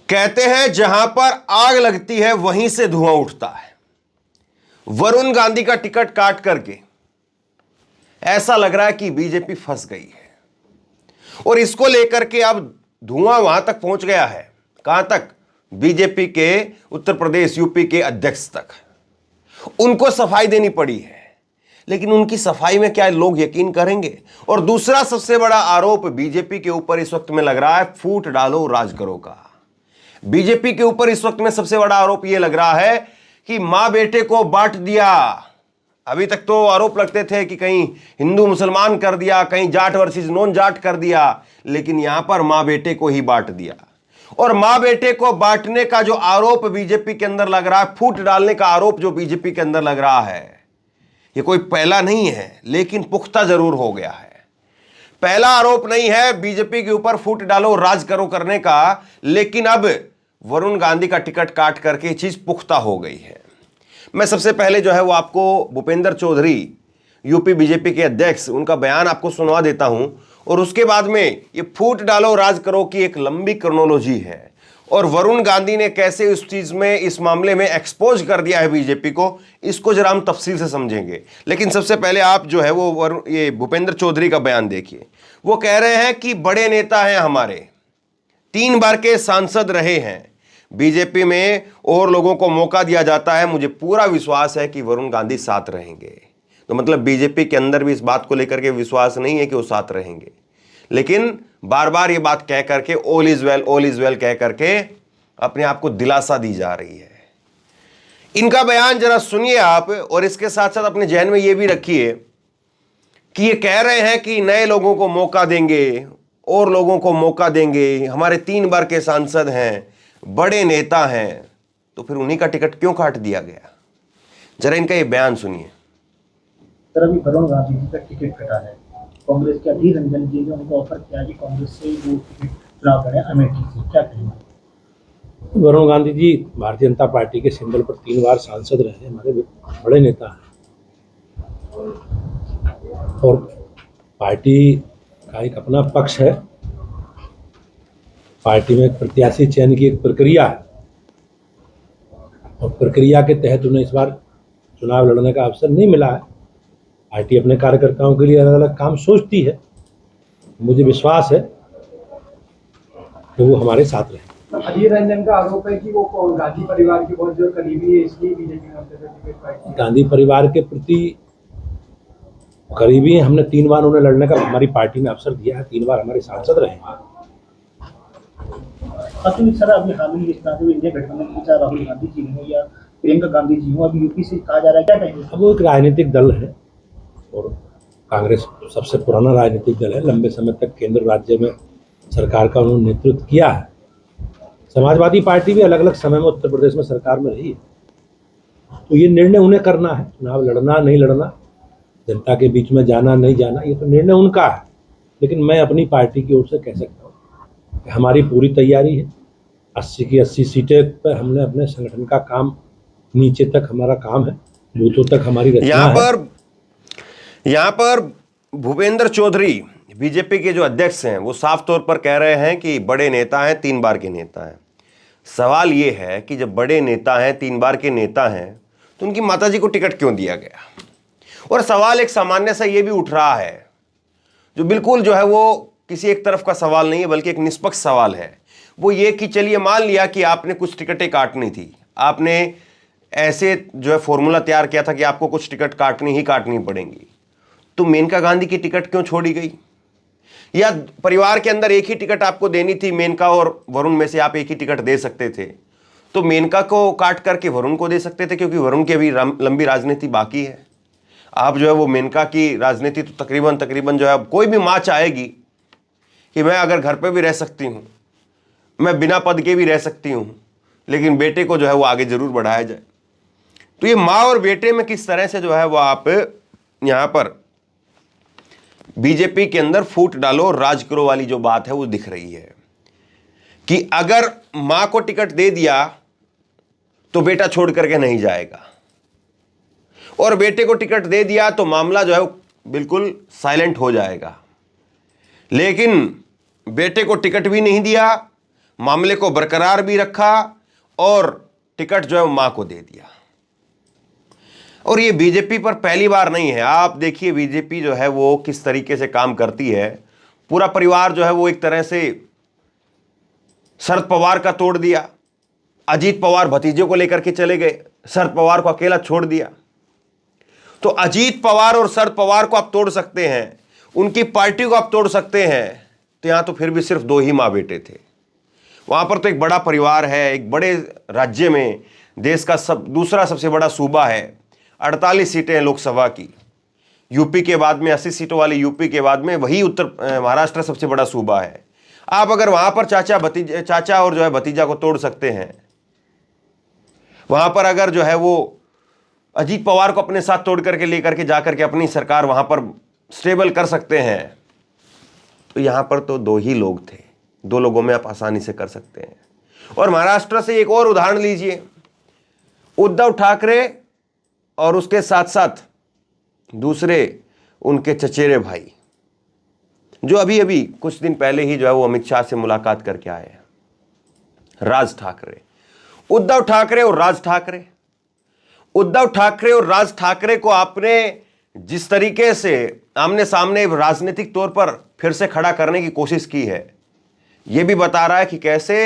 कहते हैं जहां पर आग लगती है वहीं से धुआं उठता है। वरुण गांधी का टिकट काट करके ऐसा लग रहा है कि बीजेपी फंस गई है और इसको लेकर के अब धुआं वहां तक पहुंच गया है। कहां तक? बीजेपी के उत्तर प्रदेश यूपी के अध्यक्ष तक उनको सफाई देनी पड़ी है। लेकिन उनकी सफाई में क्या लोग यकीन करेंगे? और दूसरा सबसे बड़ा आरोप बीजेपी के ऊपर इस वक्त में लग रहा है, फूट डालो राज करो का। बीजेपी के ऊपर इस वक्त में सबसे बड़ा आरोप यह लग रहा है कि मां बेटे को बांट दिया। अभी तक तो आरोप लगते थे कि कहीं हिंदू मुसलमान कर दिया, कहीं जाट वर्सेस नॉन जाट कर दिया, लेकिन यहां पर मां बेटे को ही बांट दिया। और मां बेटे को बांटने का जो आरोप बीजेपी के अंदर लग रहा है, फूट डालने का आरोप जो बीजेपी के अंदर लग रहा है, ये कोई पहला नहीं है, लेकिन पुख्ता जरूर हो गया है। पहला आरोप नहीं है बीजेपी के ऊपर फूट डालो राज करो करने का, लेकिन अब वरुण गांधी का टिकट काट करके चीज पुख्ता हो गई है। मैं सबसे पहले जो है वो आपको भूपेंद्र चौधरी यूपी बीजेपी के अध्यक्ष, उनका बयान आपको सुनवा देता हूं और उसके बाद में ये फूट डालो राज करो की एक लंबी क्रोनोलॉजी है और वरुण गांधी ने कैसे उस चीज में, इस मामले में एक्सपोज कर दिया है बीजेपी को, इसको जरा हम तफसील से समझेंगे। लेकिन सबसे पहले आप जो है वो ये भूपेंद्र चौधरी का बयान देखिए। वो कह रहे हैं कि बड़े नेता हैं हमारे, 3 बार के सांसद रहे हैं, बीजेपी में और लोगों को मौका दिया जाता है, मुझे पूरा विश्वास है कि वरुण गांधी साथ रहेंगे। तो मतलब बीजेपी के अंदर भी इस बात को लेकर के विश्वास नहीं है कि वो साथ रहेंगे, लेकिन बार बार ये बात कह करके ऑल इज वेल कह करके अपने आप को दिलासा दी जा रही है। इनका बयान जरा सुनिए आप, और इसके साथ साथ अपने जहन में ये भी रखिए कि ये कह रहे हैं कि नए लोगों को मौका देंगे और लोगों को मौका देंगे, हमारे 3 बार के सांसद हैं, बड़े नेता हैं, तो फिर उन्हीं का टिकट क्यों काट दिया गया? जरा इनका ये बयान सुनिए। सर, अभी वरुण गांधी जी का टिकट कटा है, कांग्रेस के अधीर रंजन जी ने उनको ऑफर किया कि कांग्रेस से वो टिकट चुनाव लड़े अमेठी से, क्या कहेंगे? वरुण गांधी जी भारतीय जनता पार्टी के सिंबल पर 3 बार सांसद रहे, हमारे बड़े नेता हैं और पार्टी का एक अपना पक्ष है। पार्टी में प्रत्याशी चयन की एक प्रक्रिया है और प्रक्रिया के तहत उन्हें इस बार चुनाव लड़ने का अवसर नहीं मिला है। पार्टी अपने कार्यकर्ताओं के लिए अलग अलग काम सोचती है, मुझे विश्वास है कि वो हमारे साथ रहे। अधीर रंजन का आरोप है कि वो गांधी परिवार के बहुत जो करीबी है, इसलिए बीजेपी ने उनसे टिकट पाई। गांधी परिवार के प्रति करीबी हैं, हमने 3 बार उन्हें लड़ने का हमारी पार्टी में अवसर दिया है, 3 बार हमारे सांसद रहे हैं। सर, अभी हाल ही इस तरह से इंडिया गठबंधन के चाहे राहुल गांधी जी हो या प्रियंका गांधी जी हो, अभी यूपी से कहा जा रहा है, क्या कहेंगे? अब वो एक राजनीतिक दल है और कांग्रेस सबसे पुराना राजनीतिक दल है, लंबे समय तक केंद्र राज्य में सरकार का उन्होंने नेतृत्व किया है। समाजवादी पार्टी भी अलग अलग समय में उत्तर प्रदेश में सरकार में रही है, तो ये निर्णय उन्हें करना है, चुनाव लड़ना नहीं लड़ना, जनता के बीच में जाना नहीं जाना, ये तो निर्णय उनका है। लेकिन मैं अपनी पार्टी की ओर से कह सकता हूँ कि हमारी पूरी तैयारी है। 80 की 80 सीटें पर हमने अपने संगठन का काम, नीचे तक हमारा काम है, बूथों तक हमारी रचना है। यहाँ पर भूपेंद्र चौधरी बीजेपी के जो अध्यक्ष हैं वो साफ तौर पर कह रहे हैं कि बड़े नेता हैं, 3 बार के नेता हैं। सवाल ये है कि जब बड़े नेता हैं, 3 बार के नेता हैं, तो उनकी माताजी को टिकट क्यों दिया गया? और सवाल एक सामान्य सा ये भी उठ रहा है, जो बिल्कुल जो है वो किसी एक तरफ का सवाल नहीं है, बल्कि एक निष्पक्ष सवाल है। वो ये कि चलिए मान लिया कि आपने कुछ टिकटें काटनी थी, आपने ऐसे जो है फॉर्मूला तैयार किया था कि आपको कुछ टिकट काटनी पड़ेंगी, तो मेनका गांधी की टिकट क्यों छोड़ी गई? या परिवार के अंदर एक ही टिकट आपको देनी थी, मेनका और वरुण में से आप एक ही टिकट दे सकते थे, तो मेनका को काट करके वरुण को दे सकते थे, क्योंकि वरुण की अभी लंबी राजनीति बाकी है। आप जो है वो मेनका की राजनीति तो तकरीबन जो है, कोई भी माँ चाहेगी कि मैं अगर घर पे भी रह सकती हूँ, मैं बिना पद के भी रह सकती हूँ, लेकिन बेटे को जो है वो आगे जरूर बढ़ाया जाए। तो ये माँ और बेटे में किस तरह से जो है वो आप यहाँ पर बीजेपी के अंदर फूट डालो राज करो वाली जो बात है वो दिख रही है कि अगर मां को टिकट दे दिया तो बेटा छोड़ करके नहीं जाएगा, और बेटे को टिकट दे दिया तो मामला जो है बिल्कुल साइलेंट हो जाएगा। लेकिन बेटे को टिकट भी नहीं दिया, मामले को बरकरार भी रखा और टिकट जो है मां को दे दिया। और ये बीजेपी पर पहली बार नहीं है। आप देखिए बीजेपी जो है वो किस तरीके से काम करती है। पूरा परिवार जो है वो एक तरह से शरद पवार का तोड़ दिया। अजीत पवार भतीजे को लेकर के चले गए, शरद पवार को अकेला छोड़ दिया। तो अजीत पवार और शरद पवार को आप तोड़ सकते हैं, उनकी पार्टी को आप तोड़ सकते हैं, तो यहां तो फिर भी सिर्फ दो ही मां बेटे थे। वहां पर तो एक बड़ा परिवार है, एक बड़े राज्य में, देश का दूसरा सबसे बड़ा सूबा है, 48 सीटें हैं लोकसभा की। यूपी के बाद में 80 सीटों वाली यूपी के बाद में वही महाराष्ट्र सबसे बड़ा सूबा है। आप अगर वहां पर चाचा और जो है भतीजा को तोड़ सकते हैं, वहां पर अगर जो है वो अजीत पवार को अपने साथ तोड़ करके लेकर के जाकर के अपनी सरकार वहां पर स्टेबल कर सकते हैं, तो यहां पर तो दो ही लोग थे, दो लोगों में आप आसानी से कर सकते हैं। और महाराष्ट्र से एक और उदाहरण लीजिए, उद्धव ठाकरे और उसके साथ साथ दूसरे उनके चचेरे भाई, जो अभी अभी कुछ दिन पहले ही जो है वो अमित शाह से मुलाकात करके आए हैं, राज ठाकरे। उद्धव ठाकरे और राज ठाकरे, उद्धव ठाकरे और राज ठाकरे को आपने जिस तरीके से आमने सामने राजनीतिक तौर पर फिर से खड़ा करने की कोशिश की है, यह भी बता रहा है कि कैसे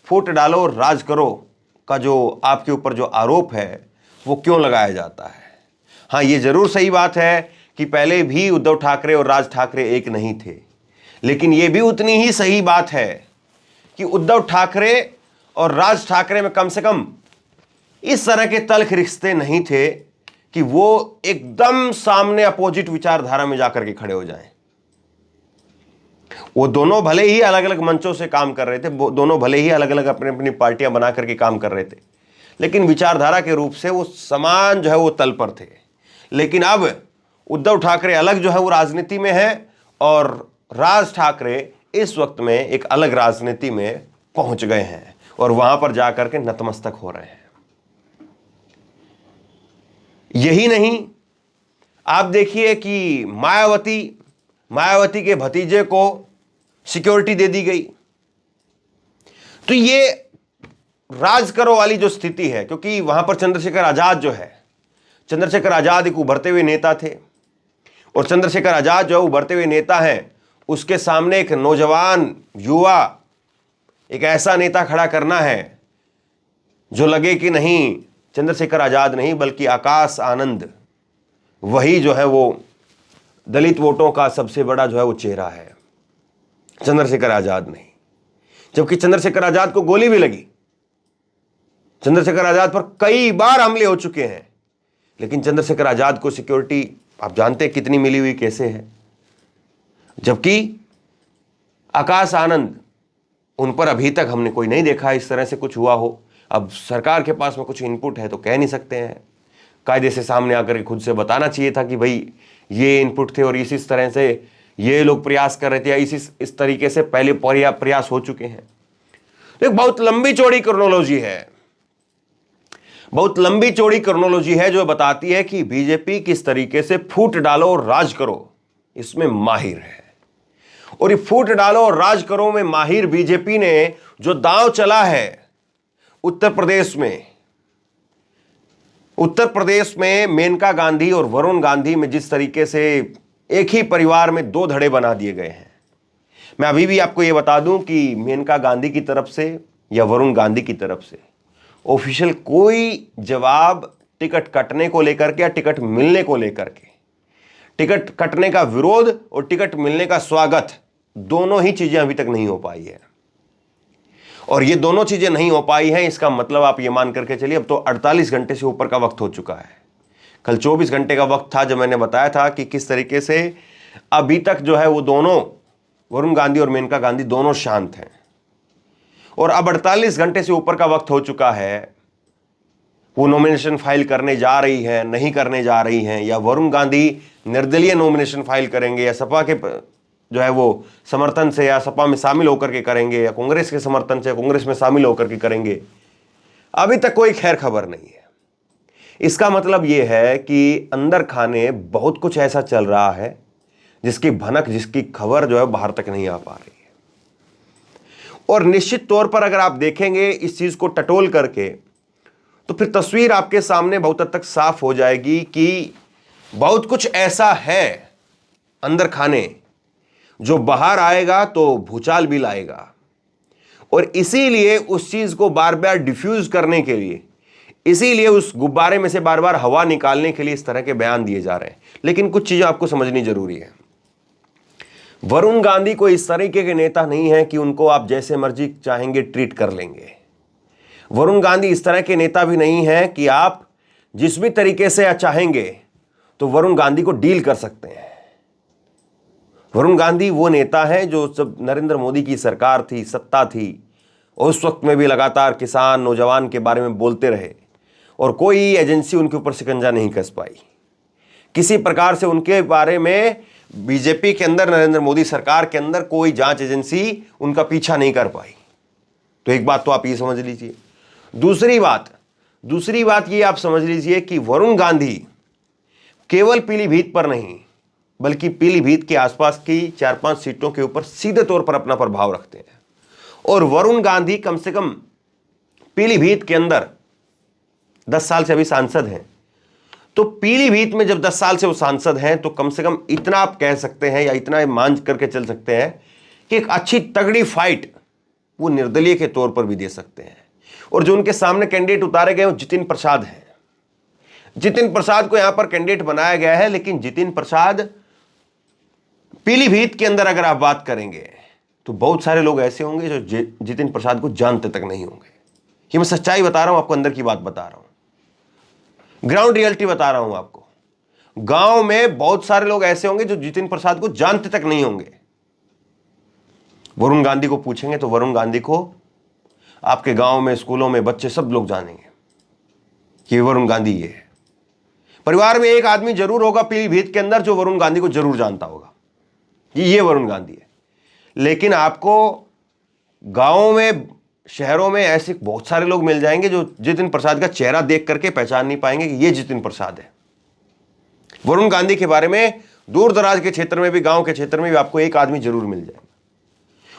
फूट डालो और राज करो का जो आपके ऊपर जो आरोप है वो क्यों लगाया जाता है। हाँ, ये जरूर सही बात है कि पहले भी उद्धव ठाकरे और राज ठाकरे एक नहीं थे, लेकिन यह भी उतनी ही सही बात है कि उद्धव ठाकरे और राज ठाकरे में कम से कम इस तरह के तल्ख रिश्ते नहीं थे कि वो एकदम सामने अपोजिट विचारधारा में जाकर के खड़े हो जाएं। वो दोनों भले ही अलग अलग मंचों से काम कर रहे थे, दोनों भले ही अलग अलग अपनी अपनी पार्टियां बना करके काम कर रहे थे, लेकिन विचारधारा के रूप से वो समान जो है वो तल पर थे। लेकिन अब उद्धव ठाकरे अलग जो है वो राजनीति में है और राज ठाकरे इस वक्त में एक अलग राजनीति में पहुंच गए हैं और वहां पर जाकर के नतमस्तक हो रहे हैं। यही नहीं, आप देखिए कि मायावती के भतीजे को सिक्योरिटी दे दी गई। तो ये राज करो वाली जो स्थिति है, क्योंकि वहां पर चंद्रशेखर आजाद जो है, चंद्रशेखर आजाद एक उभरते हुए नेता थे और चंद्रशेखर आजाद जो है उभरते हुए नेता हैं, उसके सामने एक नौजवान युवा, एक ऐसा नेता खड़ा करना है जो लगे कि नहीं चंद्रशेखर आजाद नहीं बल्कि आकाश आनंद वही जो है वो दलित वोटों का सबसे बड़ा जो है वो चेहरा है, चंद्रशेखर आजाद नहीं। जबकि चंद्रशेखर आजाद को गोली भी लगी, चंद्रशेखर आजाद पर कई बार हमले हो चुके हैं, लेकिन चंद्रशेखर आजाद को सिक्योरिटी आप जानते हैं कितनी मिली हुई कैसे है। जबकि आकाश आनंद, उन पर अभी तक हमने कोई नहीं देखा इस तरह से कुछ हुआ हो। अब सरकार के पास में कुछ इनपुट है तो कह नहीं सकते हैं, कायदे से सामने आकर खुद से बताना चाहिए था कि भाई ये इनपुट थे और इस तरह से ये लोग प्रयास कर रहे थे या इस तरीके से पहले प्रयास हो चुके हैं। एक बहुत लंबी चौड़ी क्रोनोलॉजी है, बहुत लंबी चौड़ी क्रोनोलॉजी है जो बताती है कि बीजेपी किस तरीके से फूट डालो और राज करो इसमें माहिर है। और ये फूट डालो और राज करो में माहिर बीजेपी ने जो दांव चला है उत्तर प्रदेश में मेनका गांधी और वरुण गांधी में जिस तरीके से एक ही परिवार में दो धड़े बना दिए गए हैं। मैं अभी भी आपको यह बता दूं कि मेनका गांधी की तरफ से या वरुण गांधी की तरफ से ऑफिशियल कोई जवाब टिकट कटने को लेकर के या टिकट मिलने को लेकर के, टिकट कटने का विरोध और टिकट मिलने का स्वागत, दोनों ही चीजें अभी तक नहीं हो पाई है। और ये दोनों चीजें नहीं हो पाई हैं, इसका मतलब आप ये मान करके चलिए अब तो 48 घंटे से ऊपर का वक्त हो चुका है। कल 24 घंटे का वक्त था जब मैंने बताया था कि किस तरीके से अभी तक जो है वो दोनों, वरुण गांधी और मेनका गांधी दोनों शांत हैं। और अब 48 घंटे से ऊपर का वक्त हो चुका है, वो नॉमिनेशन फाइल करने जा रही है, नहीं करने जा रही हैं, या वरुण गांधी निर्दलीय नॉमिनेशन फाइल करेंगे या सपा के जो है वो समर्थन से या सपा में शामिल होकर के करेंगे या कांग्रेस के समर्थन से कांग्रेस में शामिल होकर के करेंगे, अभी तक कोई खैर खबर नहीं है। इसका मतलब यह है कि अंदर खाने बहुत कुछ ऐसा चल रहा है जिसकी भनक, जिसकी खबर जो है बाहर तक नहीं आ पा रही है। और निश्चित तौर पर अगर आप देखेंगे इस चीज को टटोल करके, तो फिर तस्वीर आपके सामने बहुत हद तक साफ हो जाएगी कि बहुत कुछ ऐसा है अंदर खाने जो बाहर आएगा तो भूचाल भी लाएगा। और इसीलिए उस चीज को बार बार डिफ्यूज करने के लिए, इसीलिए उस गुब्बारे में से बार बार हवा निकालने के लिए इस तरह के बयान दिए जा रहे हैं। लेकिन कुछ चीजें आपको समझनी जरूरी है। वरुण गांधी कोई इस तरीके के नेता नहीं है कि उनको आप जैसे मर्जी चाहेंगे ट्रीट कर लेंगे। वरुण गांधी इस तरह के नेता भी नहीं है कि आप जिस भी तरीके से चाहेंगे तो वरुण गांधी को डील कर सकते हैं। वरुण गांधी वो नेता है जो जब नरेंद्र मोदी की सरकार थी, सत्ता थी, और उस वक्त में भी लगातार किसान, नौजवान के बारे में बोलते रहे और कोई एजेंसी उनके ऊपर शिकंजा नहीं कस पाई। किसी प्रकार से उनके बारे में बीजेपी के अंदर, नरेंद्र मोदी सरकार के अंदर कोई जांच एजेंसी उनका पीछा नहीं कर पाई। तो एक बात तो आप ये समझ लीजिए। दूसरी बात ये आप समझ लीजिए कि वरुण गांधी केवल पीलीभीत पर नहीं बल्कि पीलीभीत के आसपास की 4-5 सीटों के ऊपर सीधे तौर पर अपना प्रभाव रखते हैं। और वरुण गांधी कम से कम पीलीभीत के अंदर 10 साल से अभी सांसद हैं। तो पीलीभीत में जब 10 साल से वो सांसद हैं तो कम से कम इतना आप कह सकते हैं या इतना मान करके चल सकते हैं कि एक अच्छी तगड़ी फाइट वो निर्दलीय के तौर पर भी दे सकते हैं। और जो उनके सामने कैंडिडेट उतारे गए वो जितिन प्रसाद हैं। जितिन प्रसाद को यहां पर कैंडिडेट बनाया गया है, लेकिन जितिन प्रसाद पीलीभीत के अंदर अगर आप बात करेंगे तो बहुत सारे लोग ऐसे होंगे जो जितिन प्रसाद को जानते तक नहीं होंगे। ये मैं सच्चाई बता रहा हूं आपको, अंदर की बात बता रहा हूं, ग्राउंड रियलिटी बता रहा हूं आपको। गांव में बहुत सारे लोग ऐसे होंगे जो जितिन प्रसाद को जानते तक नहीं होंगे। वरुण गांधी को पूछेंगे तो वरुण गांधी को आपके गांव में, स्कूलों में बच्चे सब लोग जानेंगे कि वरुण गांधी ये है। परिवार में एक आदमी जरूर होगा पीलीभीत के अंदर जो वरुण गांधी को जरूर जानता होगा कि ये वरुण गांधी है। लेकिन आपको गांवों में, शहरों में ऐसे बहुत सारे लोग मिल जाएंगे जो जितिन प्रसाद का चेहरा देख करके पहचान नहीं पाएंगे कि ये जितिन प्रसाद है। वरुण गांधी के बारे में दूर दराज के क्षेत्र में भी, गांव के क्षेत्र में भी आपको एक आदमी जरूर मिल जाएगा।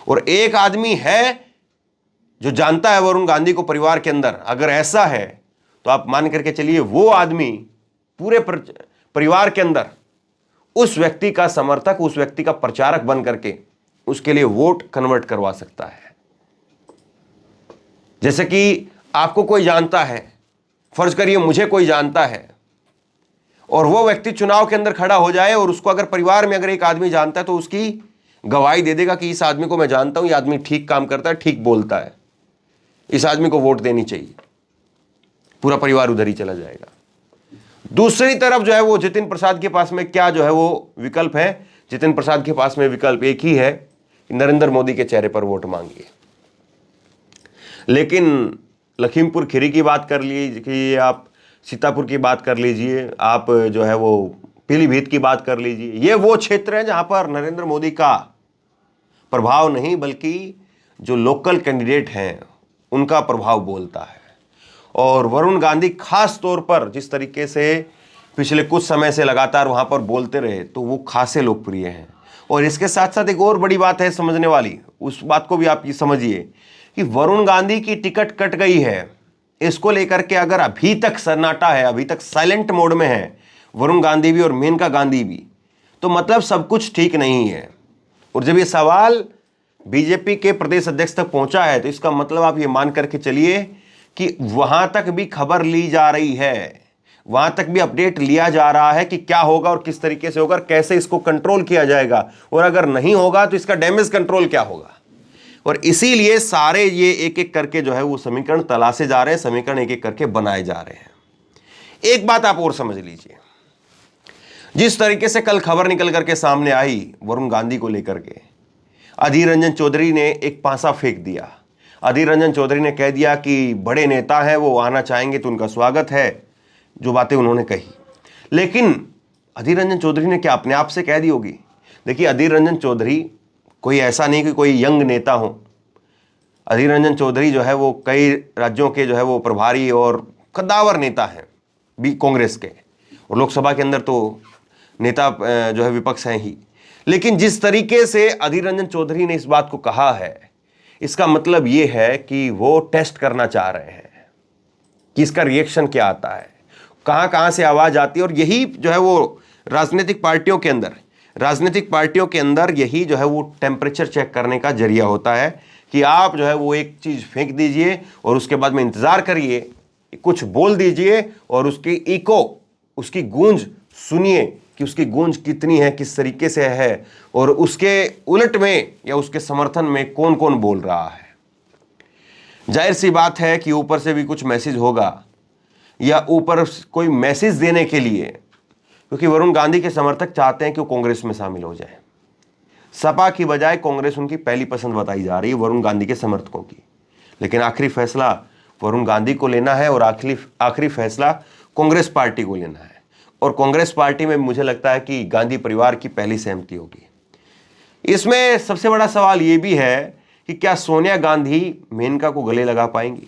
और एक आदमी है जो जानता है वरुण गांधी को परिवार के अंदर। अगर ऐसा है तो आप मान करके चलिए वो आदमी पूरे परिवार के अंदर उस व्यक्ति का समर्थक, उस व्यक्ति का प्रचारक बन करके उसके लिए वोट कन्वर्ट करवा सकता है। जैसे कि आपको कोई जानता है, फर्ज करिए मुझे कोई जानता है, और वो व्यक्ति चुनाव के अंदर खड़ा हो जाए और उसको अगर परिवार में अगर एक आदमी जानता है तो उसकी गवाही दे देगा कि इस आदमी को मैं जानता हूं, ये आदमी ठीक काम करता है, ठीक बोलता है, इस आदमी को वोट देनी चाहिए। पूरा परिवार उधर ही चला जाएगा। दूसरी तरफ जो है वो जितिन प्रसाद के पास में क्या जो है वो विकल्प है? जितिन प्रसाद के पास में विकल्प एक ही है कि नरेंद्र मोदी के चेहरे पर वोट मांगिए। लेकिन लखीमपुर खीरी की बात कर लीजिए, आप सीतापुर की बात कर लीजिए, आप जो है वो पीलीभीत की बात कर लीजिए, ये वो क्षेत्र है जहां पर नरेंद्र मोदी का प्रभाव नहीं बल्कि जो लोकल कैंडिडेट हैं उनका प्रभाव बोलता है। और वरुण गांधी खास तौर पर जिस तरीके से पिछले कुछ समय से लगातार वहां पर बोलते रहे तो वो खासे लोकप्रिय हैं। और इसके साथ साथ एक और बड़ी बात है समझने वाली, उस बात को भी आप ये समझिए कि वरुण गांधी की टिकट कट गई है, इसको लेकर के अगर अभी तक सन्नाटा है, अभी तक साइलेंट मोड में है वरुण गांधी भी और मेनका गांधी भी, तो मतलब सब कुछ ठीक नहीं है। और जब ये सवाल बीजेपी के प्रदेश अध्यक्ष तक पहुंचा है तो इसका मतलब आप ये मान करके चलिए कि वहां तक भी खबर ली जा रही है, वहां तक भी अपडेट लिया जा रहा है कि क्या होगा और किस तरीके से होगा, कैसे इसको कंट्रोल किया जाएगा, और अगर नहीं होगा तो इसका डैमेज कंट्रोल क्या होगा। और इसीलिए सारे ये एक एक करके जो है वो समीकरण तलाशे जा रहे हैं, समीकरण एक एक करके बनाए जा रहे हैं। एक बात आप और समझ लीजिए, जिस तरीके से कल खबर निकल करके सामने आई वरुण गांधी को लेकर के, अधीर रंजन चौधरी ने एक पासा फेंक दिया। अधीर रंजन चौधरी ने कह दिया कि बड़े नेता हैं, वो आना चाहेंगे तो उनका स्वागत है, जो बातें उन्होंने कही। लेकिन अधीर रंजन चौधरी ने क्या अपने आप से कह दी होगी? देखिए, अधीर रंजन चौधरी कोई ऐसा नहीं कि कोई यंग नेता हो। अधीर रंजन चौधरी जो है वो कई राज्यों के जो है वो प्रभारी और कद्दावर नेता हैं भी कांग्रेस के, और लोकसभा के अंदर तो नेता जो है विपक्ष हैं ही। लेकिन जिस तरीके से अधीर रंजन चौधरी ने इस बात को कहा है, इसका मतलब ये है कि वो टेस्ट करना चाह रहे हैं कि इसका रिएक्शन क्या आता है, कहां कहां से आवाज आती है। और यही जो है वो राजनीतिक पार्टियों के अंदर यही जो है वो टेम्परेचर चेक करने का जरिया होता है कि आप जो है वो एक चीज फेंक दीजिए और उसके बाद में इंतजार करिए, कुछ बोल दीजिए और उसकी इको, उसकी गूंज सुनिए कि उसकी गूंज कितनी है, किस तरीके से है, और उसके उलट में या उसके समर्थन में कौन कौन बोल रहा है। जाहिर सी बात है कि ऊपर से भी कुछ मैसेज होगा, या ऊपर कोई मैसेज देने के लिए, क्योंकि वरुण गांधी के समर्थक चाहते हैं कि वो कांग्रेस में शामिल हो जाए। सपा की बजाय कांग्रेस उनकी पहली पसंद बताई जा रही है वरुण गांधी के समर्थकों की। लेकिन आखिरी फैसला वरुण गांधी को लेना है और आखिरी फैसला कांग्रेस पार्टी को लेना है। और कांग्रेस पार्टी में मुझे लगता है कि गांधी परिवार की पहली सहमति होगी। इसमें सबसे बड़ा सवाल यह भी है कि क्या सोनिया गांधी मेनका को गले लगा पाएंगी।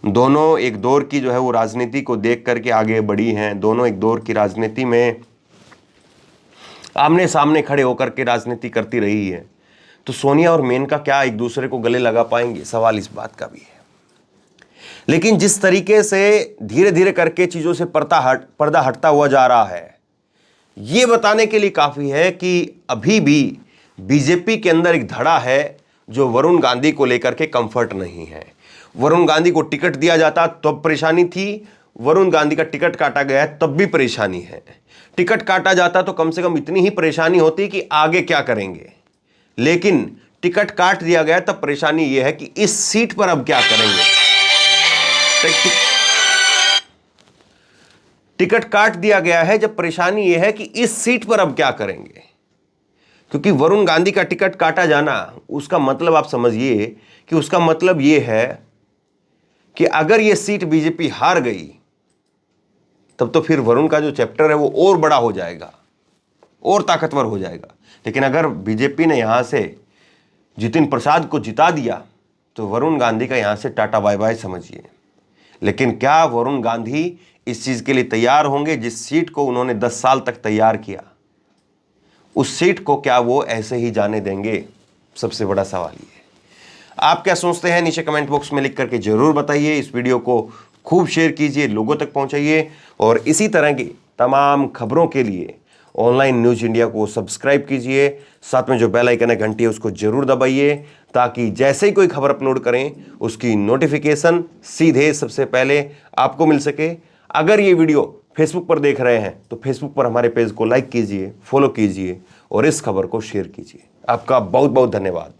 दोनों एक दौर की जो है वो राजनीति को देख करके आगे बढ़ी हैं, दोनों एक दौर की राजनीति में आमने सामने खड़े होकर के राजनीति करती रही है। तो सोनिया और मेनका क्या एक दूसरे को गले लगा पाएंगे, सवाल इस बात का भी है। लेकिन जिस तरीके से धीरे धीरे करके चीजों से पर्दा हटता हुआ जा रहा है, यह बताने के लिए काफी है कि अभी भी बीजेपी के अंदर एक धड़ा है जो वरुण गांधी को लेकर के कंफर्ट नहीं है। वरुण गांधी को टिकट दिया जाता तब परेशानी थी, वरुण गांधी का टिकट काटा गया है तब भी परेशानी है। टिकट काटा जाता तो कम से कम इतनी ही परेशानी होती कि आगे क्या करेंगे, लेकिन टिकट काट दिया गया तब परेशानी यह है कि इस सीट पर अब क्या करेंगे। टिकट काट दिया गया है जब परेशानी यह है कि इस सीट पर अब क्या करेंगे। क्योंकि वरुण गांधी का टिकट काटा जाना, उसका मतलब आप समझिए कि उसका मतलब यह है कि अगर यह सीट बीजेपी हार गई तब तो फिर वरुण का जो चैप्टर है वो और बड़ा हो जाएगा, और ताकतवर हो जाएगा। लेकिन अगर बीजेपी ने यहां से जितिन प्रसाद को जिता दिया तो वरुण गांधी का यहां से टाटा बाय बाय समझिए। लेकिन क्या वरुण गांधी इस चीज के लिए तैयार होंगे? जिस सीट को उन्होंने 10 साल तक तैयार किया, उस सीट को क्या वो ऐसे ही जाने देंगे? सबसे बड़ा सवाल ये है। आप क्या सोचते हैं नीचे कमेंट बॉक्स में लिख करके जरूर बताइए। इस वीडियो को खूब शेयर कीजिए, लोगों तक पहुंचाइए, और इसी तरह की तमाम खबरों के लिए ऑनलाइन न्यूज इंडिया को सब्सक्राइब कीजिए। साथ में जो बेल आइकन है, घंटी है, उसको जरूर दबाइए, ताकि जैसे ही कोई खबर अपलोड करें उसकी नोटिफिकेशन सीधे सबसे पहले आपको मिल सके। अगर ये वीडियो फेसबुक पर देख रहे हैं तो फेसबुक पर हमारे पेज को लाइक कीजिए, फॉलो कीजिए और इस खबर को शेयर कीजिए। आपका बहुत बहुत धन्यवाद।